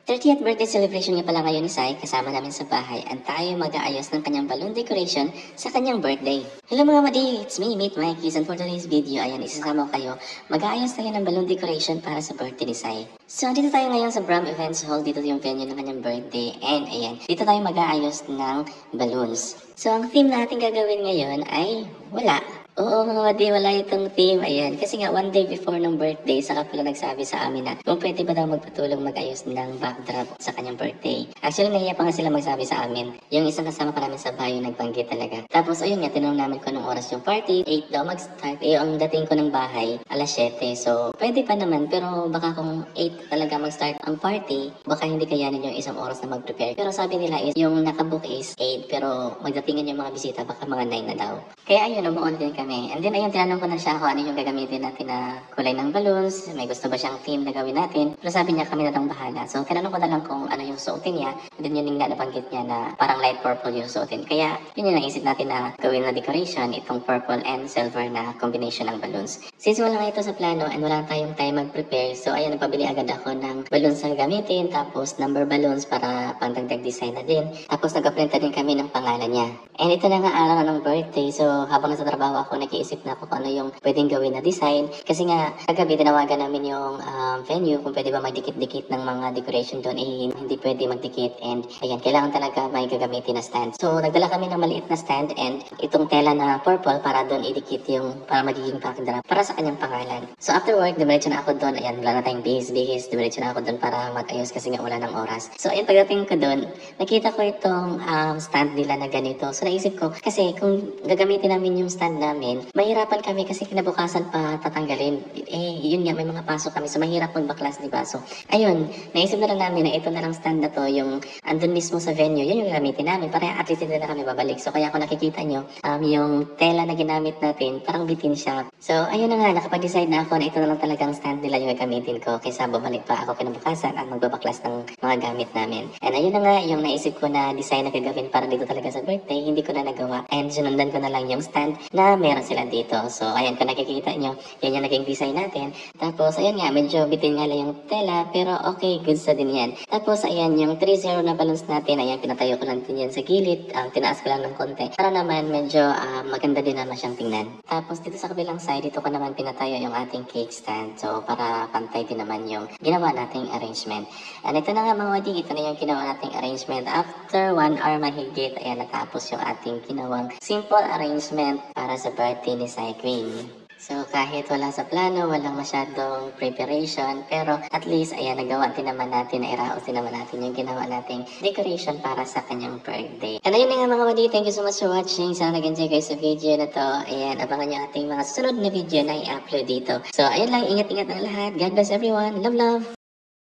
30th birthday celebration nga pala ngayon ni Sai, kasama namin sa bahay at tayo mag-aayos ng kanyang balloon decoration sa kanyang birthday. Hello mga madi, it's me, Meet Mikey's, and for today's video, ayan, isasama ko kayo. Mag-aayos tayo ng balloon decoration para sa birthday ni Sai. So, dito tayo ngayon sa Bram Events Hall, dito yung venue ng kanyang birthday, and ayan, dito tayo mag-aayos ng balloons. So, ang theme na ating gagawin ngayon ay wala. Oo mga madi, wala itong theme. Ayan, kasi nga one day before ng birthday, saka pala nagsabi sa amin na kung pwede ba daw magpatulong mag-ayos ng backdrop sa kanyang birthday. Actually, nahiya pa nga sila magsabi sa amin. Yung isang kasama pa namin sa bayo nagbanggit talaga. Tapos ayun nga, tinanong namin kung anong oras yung party. 8 daw mag-start. Eh, ang dating ko ng bahay, alas 7. So, pwede pa naman, pero baka kung 8 talaga mag-start ang party, baka hindi kayanin yung isang oras na mag-prepare. Pero sabi nila is, yung nakabook is 8, pero magdatingan yung mga bisita, baka mga 9 na daw. Kaya ayun, umuon din kami. And then ayun, tinanong ko na siya kung ano yung gagamitin natin na kulay ng balloons, may gusto ba siyang theme na gawin natin. Pero sabi niya kami na lang bahala. So tinanong ko na lang kung ano yung suotin niya. And then yun yung nabanggit niya na parang light purple yung suotin. Kaya yun yung naisip natin na gawin na decoration, itong purple and silver na combination ng balloons. Since wala nga ito sa plano and wala tayong time mag-prepare, so ayun, nagpabili agad ako ng balloons na gagamitin, tapos number balloons para pangdagdag design na din. Tapos nag-print na din kami ng pangalan niya. And ito na nga araw ng birthday, so habang nasa trabaho ako, nag-iisip na ako kung ano yung pwedeng gawin na design. Kasi nga, kagabi tinawagan namin yung venue kung pwede ba magdikit-dikit ng mga decoration doon. Eh, hindi pwede magdikit. And ayan, kailangan talaga may gagamitin na stand. So, nagdala kami ng maliit na stand and itong tela na purple para doon idikit yung para magiging backdrop para sa kanyang pangalan. So, after work, dumiretso na ako doon. Ayan, wala na tayong bihis-bihis. Dumiretso na ako doon para mag-ayos kasi nga wala ng oras. So, ayun, pagdating ko doon, nakita ko itong stand nila na ganito. So, naisip ko, kasi kung gagamitin namin yung stand namin, mahirapan kami kasi kinabukasan pa tatanggalin. Eh, yun nga, may mga pasok kami. So, mahirap magbaklas, diba? So, ayun, naisip na lang namin na ito na lang stand na to, yung andun mismo sa venue, yun yung gagamitin namin. Para at least hindi na kami babalik. So, kaya kung nakikita nyo, yung tela na ginamit natin, parang bitin siya. So, ayun na nga, nakapag-decide na ako na ito na lang talagang stand nila yung gagamitin ko kaysa bumalik pa ako kinabukasan at magbabaklas ng mga gamit namin. And ayun na nga, yung naisip ko na design na gagawin para dito talaga sa birthday, hindi ko na nagawa. And sinundan ko na lang yung stand na meron sila dito. So, ayan, kung nakikita nyo, yan yung naging design natin. Tapos, ayan nga, medyo bitin nga lang yung tela, pero okay, goods na din yan. Tapos, ayan, yung 3-0 na balloons natin, ayan, pinatayo ko lang din yan sa gilid, tinaas ko lang ng konti. Para naman, medyo maganda din naman siyang tingnan. Tapos, dito sa kabilang side, dito ko naman pinatayo yung ating cake stand. So, para pantay din naman yung ginawa nating arrangement. And ito na nga mga wadi, ito na yung ginawa nating arrangement. After 1 hour mahigit, ayan, natapos yung ating ginawang simple arrangement para sa birthday ni Sai Queen. So, kahit wala sa plano, walang masyadong preparation, pero at least, ayan, nagawa din naman natin, nairaos din naman natin yung ginawa nating decoration para sa kanyang birthday. And ayun na nga mga wadi, thank you so much for watching. Sana nag-enjoy kayo sa video na to. Ayan, abangan nyo ating mga susunod na video na i-upload dito. So, ayun lang, ingat-ingat ang lahat. God bless everyone. Love, love!